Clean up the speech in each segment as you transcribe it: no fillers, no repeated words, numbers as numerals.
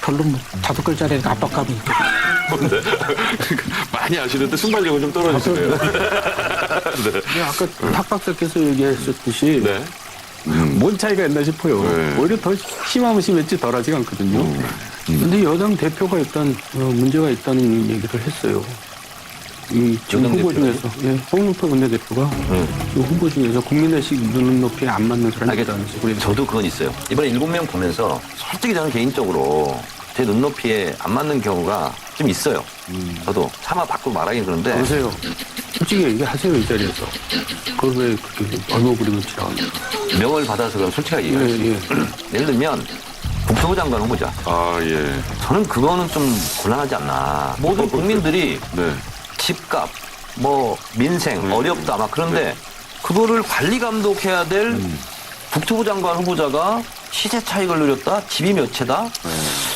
별로 뭐 5글자라니까 압박감이 있죠. 근데 많이 아시는데 순발력은 좀 떨어지시네요. 네, 아까 탁 박사께서 얘기하셨듯이 네. 뭔 차이가 있나 싶어요. 네. 오히려 더 심하면 심했지 덜하지가 않거든요. 근데 여당 대표가 일단 문제가 있다는 얘기를 했어요. 이 지금 여당 후보 대표요? 중에서 홍영표 원내대표가 이 후보 중에서 국민의식 눈높이에 안 맞는 사람이 있다는 식으로 저도 그건 있어요. 이번에 7명 보면서 솔직히 저는 개인적으로 제 눈높이에 안 맞는 경우가 좀 있어요. 저도 차마 밖으로 말하긴 그런데 보세요. 솔직히 얘기하세요, 이 자리에서. 그걸 왜 그렇게 얼버무리고 지나갑니까? 명을 받아서 그럼 솔직하게 얘기하죠. 예. 예를 들면 국토부 장관 후보자. 아, 예. 저는 그거는 좀 곤란하지 않나. 모든 국민들이 네. 집값, 뭐 민생, 어렵다 막 그런데 그거를 관리 감독해야 될 국토부 장관 후보자가 시세 차익을 누렸다, 집이 몇 채다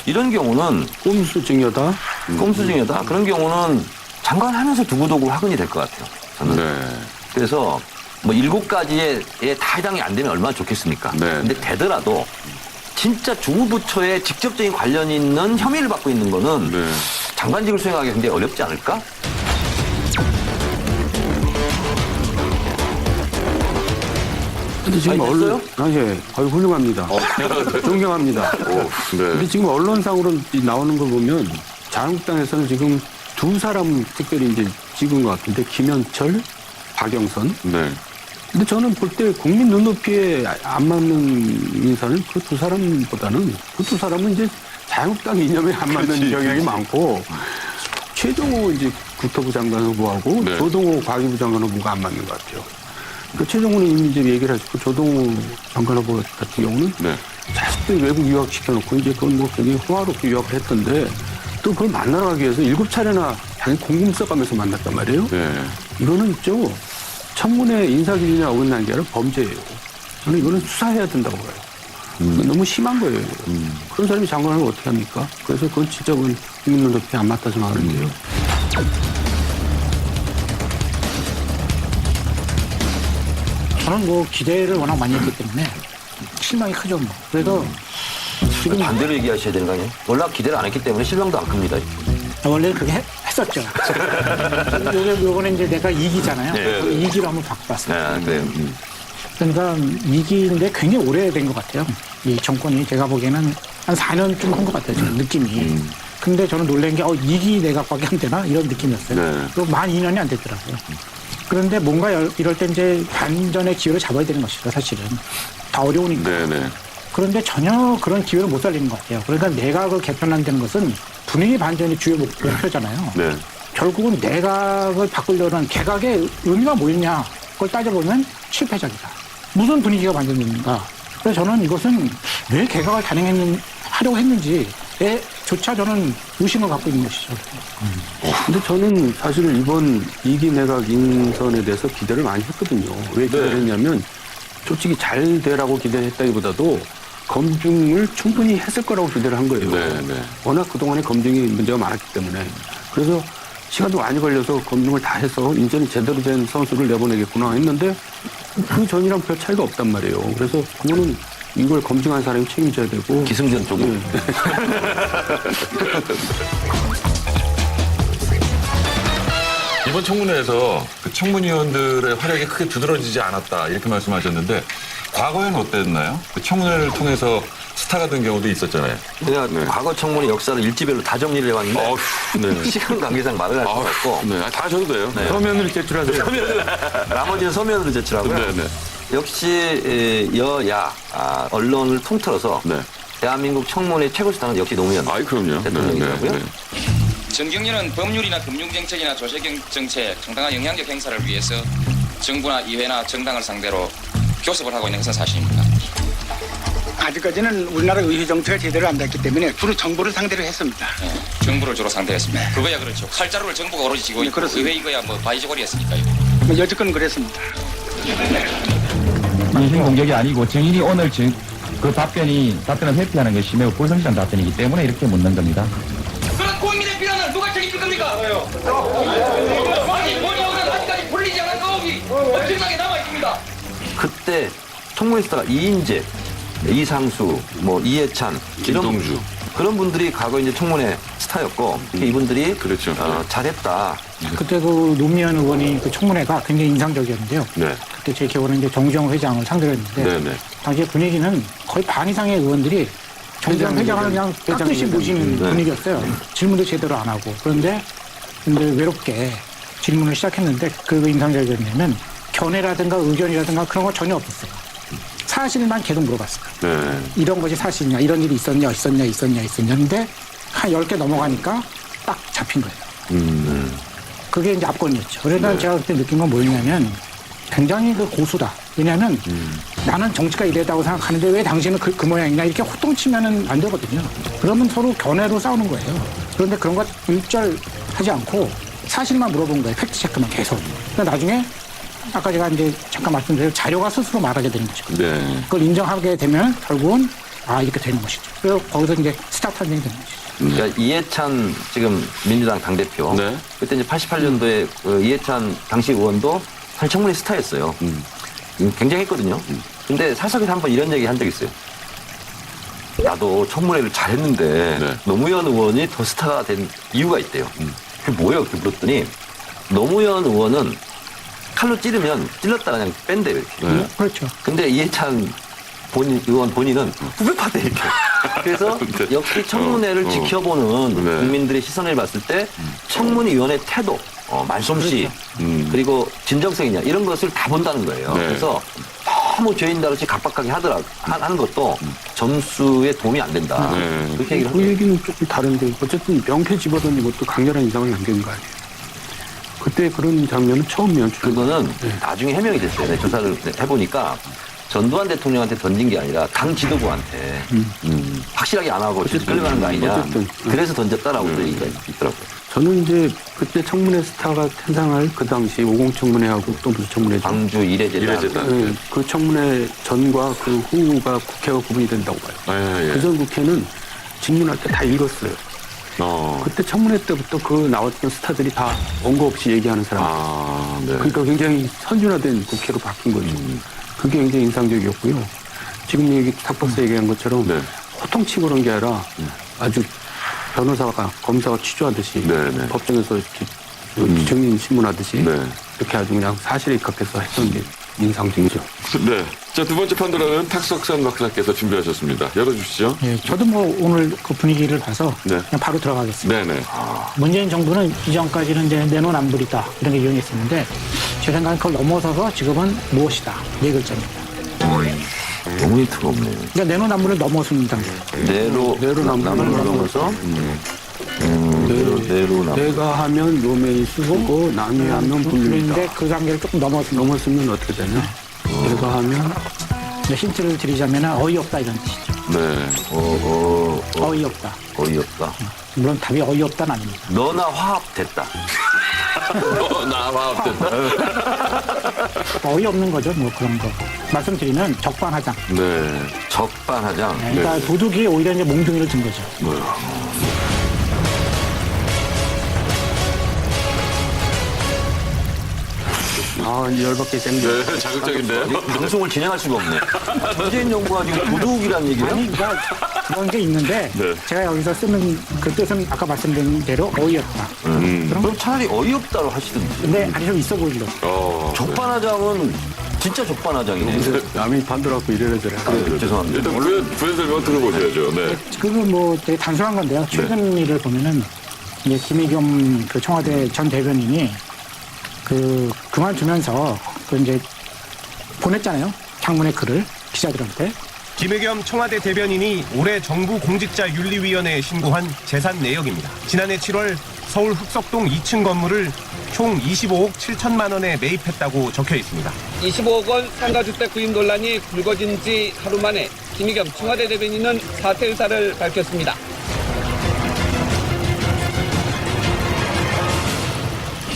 이런 경우는 꼼수 증여다. 꼼수 중이다. 그런 경우는 장관 하면서 두고두고 화근이 될 것 같아요. 저는. 네. 그래서 뭐 7가지에 다 해당이 안 되면 얼마나 좋겠습니까? 네. 근데 되더라도 진짜 주무부처에 직접적인 관련이 있는 혐의를 받고 있는 거는 네. 장관직을 수행하기 굉장히 어렵지 않을까? 근데 지금 아니, 언론, 예, 훌륭합니다. 존경합니다. 오, 근데 네. 지금 언론상으로 나오는 걸 보면 자유한국당에서는 지금 2사람 특별히 이제 찍은 것 같은데 김현철, 박영선. 네. 근데 저는 볼 때 국민 눈높이에 안 맞는 인사는 그 2사람보다는 그 2사람은 이제 자유한국당 이념에 안 맞는 그렇지, 경향이 그렇지. 많고 최종호 이제 국토부 장관 후보하고 네. 조동호 과기부 장관 후보가 안 맞는 것 같아요. 그 최종호는 이미 이제 얘기를 하셨고 조동호 장관 후보 같은 경우는 네. 자식들 외국 유학 시켜놓고 이제 그건 뭐 굉장히 호화롭게 유학을 했던데 또 그걸 만나러 가기 위해서 7차례나 당연히 공금 써가면서 만났단 말이에요. 네. 이거는 있죠. 청문회 인사기준에 어긋난 게 아니라 범죄예요. 저는 이거는 수사해야 된다고 봐요. 너무 심한 거예요. 그런 사람이 장관을 어떻게 합니까? 그래서 그건 진짜 국민 눈높이에 안 맞다 생각하는데요. 저는 뭐 기대를 워낙 많이 했기 때문에 실망이 크죠. 뭐. 그래서 지금 반대로 얘기하셔야 되는 거 아니에요? 원래 기대를 안 했기 때문에 실망도 안 큽니다. 원래 그렇게 했었죠. 요번에 이제 내가 2기잖아요. 네. 2기로 한번 바꿔봤어요. 네, 그래요. 그러니까 2기인데 굉장히 오래된 것 같아요. 이 정권이 제가 보기에는 한 4년쯤 한 것 같아요. 지금 느낌이. 근데 저는 놀란 게 2기 내각밖에 안 되나? 이런 느낌이었어요. 네. 그리고 만 2년이 안 됐더라고요. 그런데 뭔가 이럴 때 이제 반전의 기회를 잡아야 되는 것이죠. 사실은. 다 어려우니까. 네, 네. 그런데 전혀 그런 기회를 못 살리는 것 같아요. 그러니까 내각을 개편한다는 것은 분위기 반전이 주요 목표잖아요. 네. 결국은 내각을 바꾸려는 개각의 의미가 뭐였냐 그걸 따져보면 실패작이다. 무슨 분위기가 반전됐는가. 그래서 저는 이것은 왜 개각을 하려고 했는지에 조차 저는 의심을 갖고 있는 것이죠. 근데 저는 사실 이번 2기 내각 인선에 대해서 기대를 많이 했거든요. 왜 기대를 했냐면 솔직히 잘 되라고 기대했다기보다도 검증을 충분히 했을 거라고 기대를 한 거예요. 네, 네. 워낙 그동안에 검증이 문제가 많았기 때문에. 그래서 시간도 많이 걸려서 검증을 다 해서 이제는 제대로 된 선수를 내보내겠구나 했는데 그 전이랑 별 차이가 없단 말이에요. 그래서 그거는 이걸 검증한 사람이 책임져야 되고. 기승전 쪽으로. 예. 이번 청문회에서 그 청문위원들의 활약이 크게 두드러지지 않았다 이렇게 말씀하셨는데 과거에는 어땠나요? 그 청문회를 통해서 스타가 된 경우도 있었잖아요. 제가 네. 과거 청문회 역사를 일지별로 다 정리를 해왔는데 어휴, 네. 시간 관계상 말을 할 수 없고 네. 다 하셔도 돼요. 네. 서면을 제출하세요. 나머지는 서면으로 제출하고요. 네, 네. 역시 여야 언론을 통틀어서 네. 대한민국 청문회 최고 수단은 역시 노무현 아이, 그럼요. 대통령이라고요. 정경련은 법률이나 금융정책이나 조세정책 정당한 영향력 행사를 위해서 정부나 의회나 정당을 상대로 교섭을 하고 있는 것은 사실입니다. 아직까지는 우리나라 의회 정책가 제대로 안 됐기 때문에 주로 정부를 상대로 했습니다. 정부를 주로 상대했습니다. 그거야 그렇죠. 칼자루를 정부가 오로지 쥐고 네, 있고 그렇습니다. 의회 이거야 뭐 바이저고리였으니까요. 뭐 여지껏 그랬습니다. 민심 공격이 아니고 증인이 오늘 그 답변을 회피하는 것이 매우 불성실한 답변이기 때문에 이렇게 묻는 겁니다. 그런 국민의 비난을 누가 책임질 겁니까? 아니 뭐냐고는 아직까지 풀리지 않은 의혹이 엄청나게 남아있습니다. 그때 청문회 수사가 이인재 이상수, 뭐 이해찬, 김동주. 그런 분들이 과거 이제 청문회 스타였고 이분들이 그렇죠. 잘했다. 그때 그 노무현 의원이 그 청문회가 굉장히 인상적이었는데요. 네. 그때 제 기억으로는 이제 정주영 회장을 상대로 했는데 네네. 당시 분위기는 거의 반 이상의 의원들이 정주영 회장을 그냥 깍듯이 모시는 분위기였어요. 질문도 제대로 안 하고. 근데 외롭게 질문을 시작했는데 그 인상적이었냐면 견해라든가 의견이라든가 그런 거 전혀 없었어요. 사실만 계속 물어봤어요. 네. 이런 것이 사실이냐, 이런 일이 있었냐. 근데 한 10개 넘어가니까 딱 잡힌 거예요. 그게 이제 압권이었죠. 그래서 제가 그때 느낀 건 뭐였냐면 굉장히 그 고수다. 왜냐하면 나는 정치가 이래다고 생각하는데 왜 당신은 그 모양이냐 이렇게 호통치면은 안 되거든요. 그러면 서로 견해로 싸우는 거예요. 그런데 그런 거 일절하지 않고 사실만 물어본 거예요. 팩트체크만 계속. 그러니까 나중에 아까 제가 이제 잠깐 말씀드린 자료가 스스로 말하게 되는 거죠. 네. 그걸 인정하게 되면 결국은 이렇게 되는 것이죠. 그래서 거기서 이제 스타트 탄생이 되는 것이죠. 그러니까 이해찬 지금 민주당 당대표. 네. 그때 이제 88년도에 그 이해찬 당시 의원도 사실 청문회 스타였어요. 굉장했거든요. 근데 사석에서 한번 이런 얘기 한 적 있어요. 나도 청문회를 잘했는데 네. 노무현 의원이 더 스타가 된 이유가 있대요. 그게 뭐예요? 이렇게 물었더니 노무현 의원은 칼로 찌르면 찔렀다 그냥 뺀대요. 이렇게. 네. 그렇죠. 근데 이해찬 의원 본인은 후벼파대 이렇게. 그래서 네. 역시 청문회를 지켜보는 네. 국민들의 시선을 봤을 때 청문위원의 태도, 말솜씨, 그리고 진정성이냐 이런 것을 다 본다는 거예요. 네. 그래서 너무 죄인 다루시 각박하게 하는 것도 점수에 도움이 안 된다. 네. 그렇게 얘기를 그 하죠. 얘기는 조금 다른데 어쨌든 명패 집어던진 것도 강렬한 인상을 남긴 거 아니에요. 그때 그런 장면은 처음 연출. 그거는 나중에 해명이 됐어요. 내 조사를 해보니까 전두환 대통령한테 던진 게 아니라 당 지도부한테 확실하게 안 하고 어쨌든 끌려가는 거 아니냐. 어쨌든. 그래서 던졌다라고 또 얘기가 있더라고요. 저는 이제 그때 청문회 스타가 탄생할 그 당시 50 청문회하고 또 무슨 청문회죠. 광주 이례재단. 네, 그 청문회 전과 그 후가 국회가 구분이 된다고 봐요. 예, 예. 그 전 국회는 질문할 때 다 읽었어요. 그때 청문회 때부터 그 나왔던 스타들이 다 원고 없이 얘기하는 사람. 네. 그러니까 굉장히 선준화된 국회로 바뀐 거죠. 그게 굉장히 인상적이었고요. 지금 탁 박사 얘기한 것처럼 네. 호통치고 그런 게 아니라 아주 변호사가 검사가 취조하듯이 네, 네. 법정에서 이렇게 증인 신문하듯이 네. 이렇게 아주 그냥 사실에 입각해서 했던 게 인상적이죠. 네. 자, 두 번째 판도라는 탁석선 박사께서 준비하셨습니다. 열어주시죠. 예, 저도 뭐 오늘 그 분위기를 봐서 네. 그냥 바로 들어가겠습니다. 네네. 문재인 정부는 이전까지는 이제 내노남불이다 이런 게 유행했었는데 제 생각엔 그걸 넘어서서 지금은 무엇이다 네 글자입니다. 너무 힌트가 없네요. 그러니까 내노남불을 넘어섭니다. 내로남불을 넘어서 내로남. 내가 하면 요맨이 쓰고 남이 하면 불린다. 그런데 그 단계를 조금 넘었으면 어떻게 되냐? 내가 하면 힌트를 드리자면 어이없다 이런 뜻이죠. 네. 어이없다. 어이없다. 물론 답이 어이없다는 아닙니다. 너나 화합됐다. 나와 없다. 어이없는 거죠 뭐 그런 거. 말씀드리면 적반하장. 네. 적반하장. 그러니까 도둑이 오히려 이제 몽둥이를 든 거죠. 이제 열받게 땡겨. 네, 자극적인데요. 방송을 진행할 수가 없네. 문재인 정부가 지금 도둑이란 얘기예요? 아니 그러니까 그런 게 있는데 네. 제가 여기서 쓰는 그 뜻은 아까 말씀드린 대로 어이없다. 그럼 차라리 어이없다로 하시든지. 근데 아니 좀 있어 보이려고. 적반하장은 진짜 적반하장이네. 남이 반들어갖고 이래라 저래. 죄송합니다. 일단 부연 설명 들어보셔야죠. 네. 그건 뭐 되게 단순한 건데요. 최근 일을 보면은 이제 김의겸 그 청와대 전 대변인이 그만두면서 그 이제 보냈잖아요. 장문의 글을 기자들한테. 김의겸 청와대 대변인이 올해 정부 공직자윤리위원회에 신고한 재산 내역입니다. 지난해 7월 서울 흑석동 2층 건물을 총 25억 7천만 원에 매입했다고 적혀 있습니다. 25억 원 상가주택 구입 논란이 불거진 지 하루 만에 김의겸 청와대 대변인은 사퇴 의사를 밝혔습니다.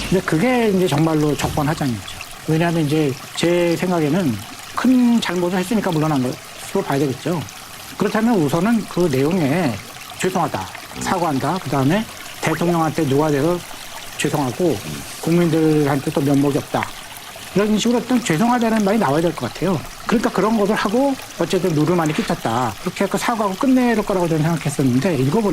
근데 그게 이제 정말로 적반하장이죠. 왜냐하면 이제 제 생각에는 큰 잘못을 했으니까 물러난 것으로 봐야 되겠죠. 그렇다면 우선은 그 내용에 죄송하다, 사과한다, 그 다음에 대통령한테 누가 돼서 죄송하고 국민들한테 또 면목이 없다. 이런 식으로 어떤 죄송하다는 말이 나와야 될 것 같아요. 그러니까 그런 것을 하고 어쨌든 누를 많이 끼쳤다. 그렇게 해서 사과하고 끝낼 거라고 저는 생각했었는데 읽어보니까